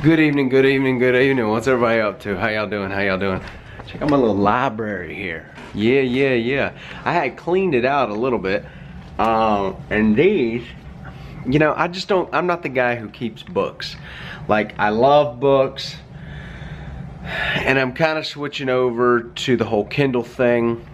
Good evening, good evening, good evening. What's everybody up to? How y'all doing? How y'all doing? Check out my little library here. Yeah. I had cleaned it out a little bit. And these, you know, I'm not the guy who keeps books. Like, I love books. And I'm kind of switching over to the whole Kindle thing.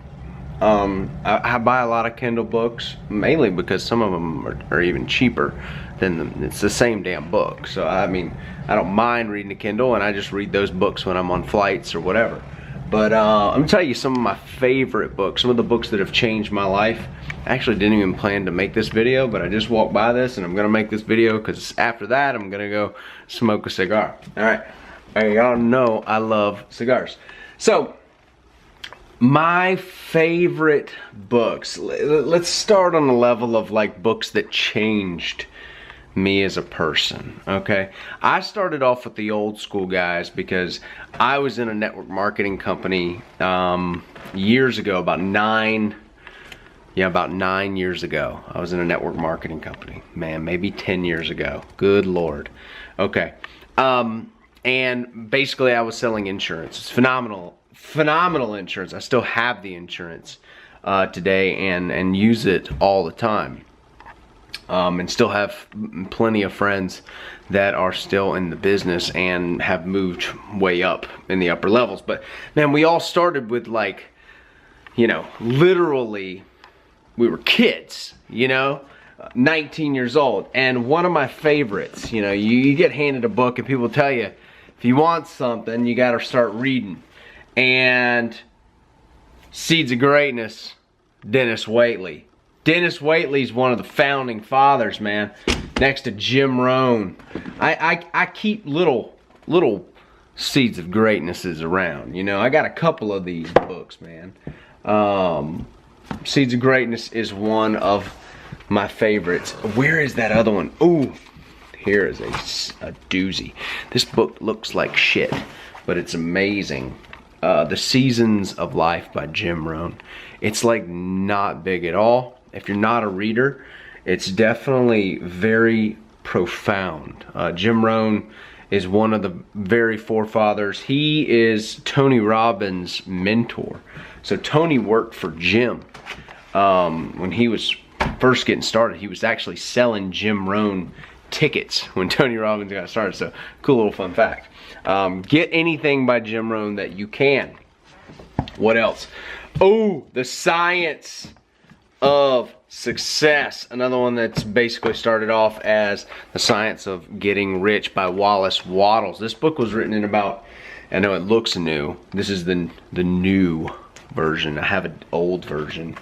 I buy a lot of Kindle books, mainly because some of them are even cheaper than it's the same damn book. So I mean, I don't mind reading a Kindle, and I just read those books when I'm on flights or whatever. But I'm gonna tell you some of my favorite books, some of the books that have changed my life. I actually didn't even plan to make this video, but I just walked by this and I'm gonna make this video because after that I'm gonna go smoke a cigar. All right, y'all know I love cigars. So, my favorite books, let's start on the level of like books that changed me as a person, okay? I started off with the old school guys because I was in a network marketing company years ago, about 9 years ago. I was in a network marketing company, man, maybe 10 years ago, good Lord. Okay, and basically I was selling insurance. It's phenomenal insurance. I still have the insurance today and use it all the time. And still have plenty of friends that are still in the business and have moved way up in the upper levels. But man, we all started with, like, you know, literally we were kids, you know, 19 years old. And one of my favorites, you know, you get handed a book and people tell you, if you want something, you got to start reading. And Seeds of Greatness, Dennis Waitley. Dennis Waitley's one of the founding fathers, man. Next to Jim Rohn. I keep little Seeds of Greatnesses around. You know, I got a couple of these books, man. Seeds of Greatness is one of my favorites. Where is that other one? Ooh, here is a doozy. This book looks like shit, but it's amazing. The Seasons of Life by Jim Rohn. It's like not big at all. If you're not a reader, it's definitely very profound. Jim Rohn is one of the very forefathers. He is Tony Robbins' mentor. So Tony worked for Jim. When he was first getting started, he was actually selling Jim Rohn tickets when Tony Robbins got started. So cool little fun fact. Get anything by Jim Rohn that you can. What else? Oh, The Science of Success. Another one that's basically started off as The Science of Getting Rich by Wallace Wattles. This book was written in about, I know it looks new. This is the new version. I have an old version.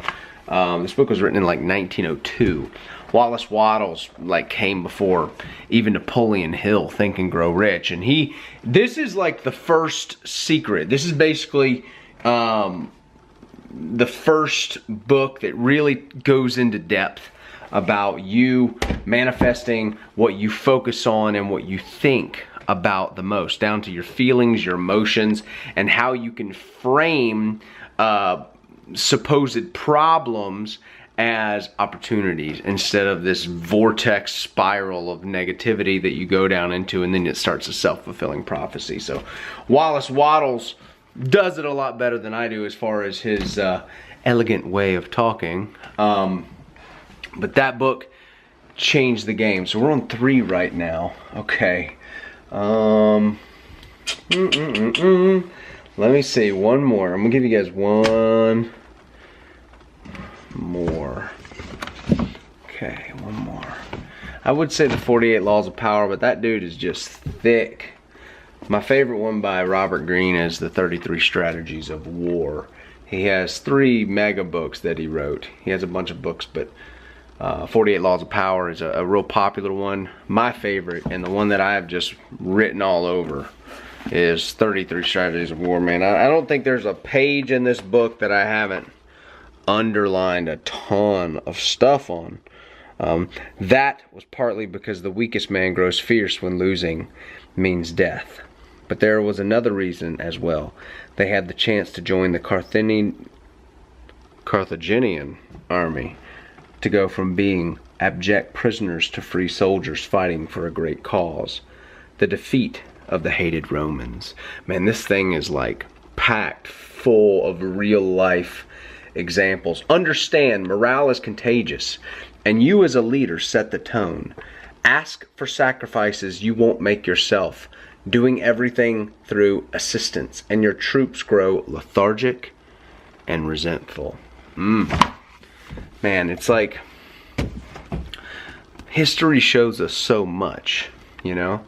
This book was written in like 1902. Wallace Wattles like came before even Napoleon Hill, Think and Grow Rich, and this is like the first secret. This is basically the first book that really goes into depth about you manifesting what you focus on and what you think about the most, down to your feelings, your emotions, and how you can frame supposed problems as opportunities instead of this vortex spiral of negativity that you go down into, and then it starts a self-fulfilling prophecy. So Wallace Wattles does it a lot better than I do as far as his elegant way of talking. But that book changed the game. So we're on 3 right now. Okay. Let me see, one more. I'm gonna give you guys one more. Okay, one more. I would say the 48 Laws of Power, but that dude is just thick. My favorite one by Robert Greene is The 33 Strategies of War. He has 3 mega books that he wrote. He has a bunch of books, but 48 Laws of Power is a real popular one. My favorite, and the one that I have just written all over, is 33 Strategies of War, man. I don't think there's a page in this book that I haven't underlined a ton of stuff on. That was partly because the weakest man grows fierce when losing means death. But there was another reason as well. They had the chance to join the Carthaginian army, to go from being abject prisoners to free soldiers fighting for a great cause. The defeat of the hated Romans. Man, this thing is like packed full of real life examples. Understand, morale is contagious, and you as a leader set the tone. Ask for sacrifices you won't make yourself, doing everything through assistance, and your troops grow lethargic and resentful. Man, it's like history shows us so much, you know?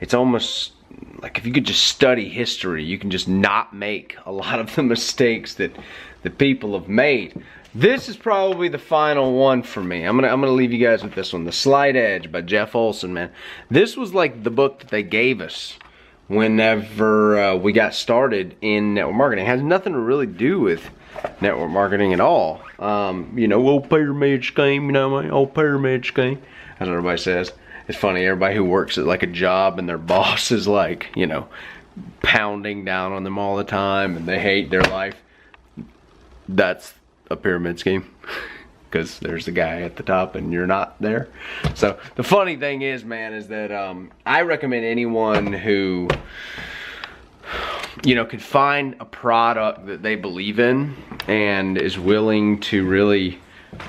It's almost like if you could just study history, you can just not make a lot of the mistakes that the people have made. This is probably the final one for me. I'm gonna leave you guys with this one, The Slight Edge by Jeff Olson, man. This was like the book that they gave us whenever we got started in network marketing. It has nothing to really do with network marketing at all. You know, old pyramid scheme, you know what I mean? Old pyramid scheme. That's what everybody says. It's funny, everybody who works at like a job and their boss is like, you know, pounding down on them all the time and they hate their life. That's a pyramid scheme, because there's the guy at the top and you're not there. So the funny thing is, man, is that I recommend anyone who, you know, can find a product that they believe in and is willing to really,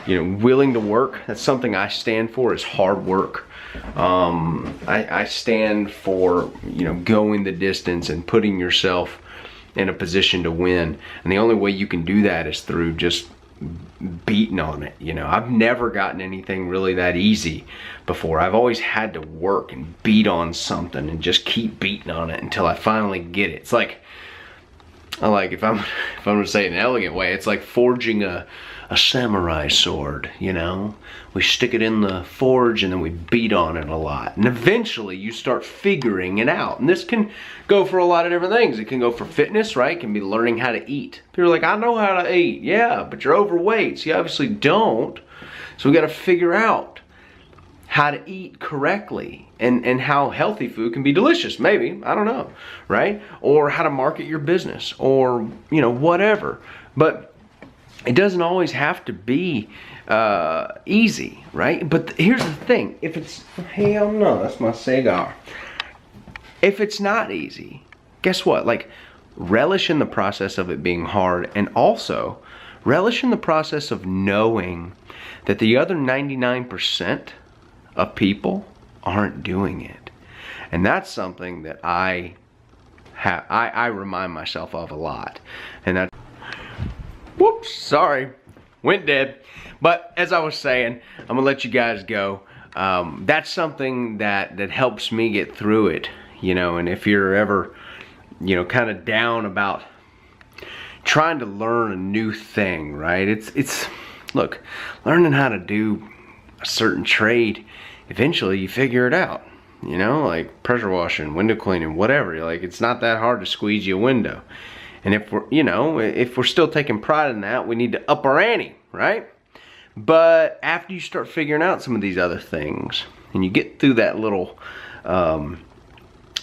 you know, willing to work. That's something I stand for, is hard work. I stand for, you know, going the distance and putting yourself in a position to win. And the only way you can do that is through just beating on it. You know, I've never gotten anything really that easy before. I've always had to work and beat on something and just keep beating on it until I finally get it. It's like, if I'm gonna say it in an elegant way, it's like forging a samurai sword, you know? We stick it in the forge and then we beat on it a lot. And eventually you start figuring it out. And this can go for a lot of different things. It can go for fitness, right? It can be learning how to eat. People are like, I know how to eat. Yeah, but you're overweight, so you obviously don't. So we gotta figure out how to eat correctly and how healthy food can be delicious, maybe, I don't know, right? Or how to market your business, or, you know, whatever. But it doesn't always have to be easy, right? But here's the thing, if it's, hell no, that's my cigar. If it's not easy, guess what? Like, relish in the process of it being hard, and also relish in the process of knowing that the other 99% of people aren't doing it. And that's something that I remind myself of a lot. And that, whoops, sorry, went dead. But as I was saying, I'm gonna let you guys go. That's something that helps me get through it, you know. And if you're ever, you know, kind of down about trying to learn a new thing, right? It's look, learning how to do a certain trade, eventually you figure it out, you know, like pressure washing, window cleaning, whatever. Like, it's not that hard to squeeze you a window. And if we're, you know, if we're still taking pride in that, we need to up our ante, right? But after you start figuring out some of these other things and you get through that little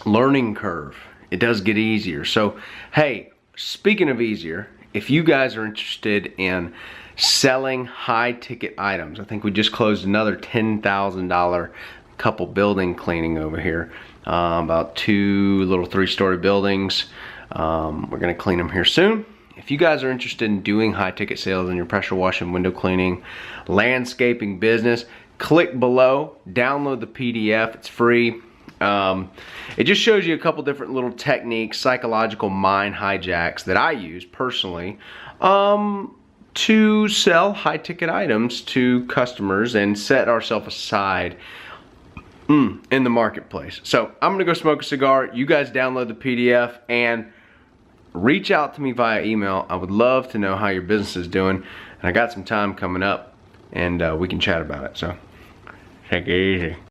learning curve, it does get easier. So, hey, speaking of easier, if you guys are interested in selling high ticket items, I think we just closed another $10,000 couple building cleaning over here. About 2 little 3-story buildings. We're gonna clean them here soon. If you guys are interested in doing high ticket sales in your pressure washing, window cleaning, landscaping business, click below, download the PDF, it's free. It just shows you a couple different little techniques, psychological mind hijacks that I use personally to sell high ticket items to customers and set ourselves aside in the marketplace. So I'm gonna go smoke a cigar. You guys download the PDF and reach out to me via email. I would love to know how your business is doing, and I got some time coming up and we can chat about it. So take it easy.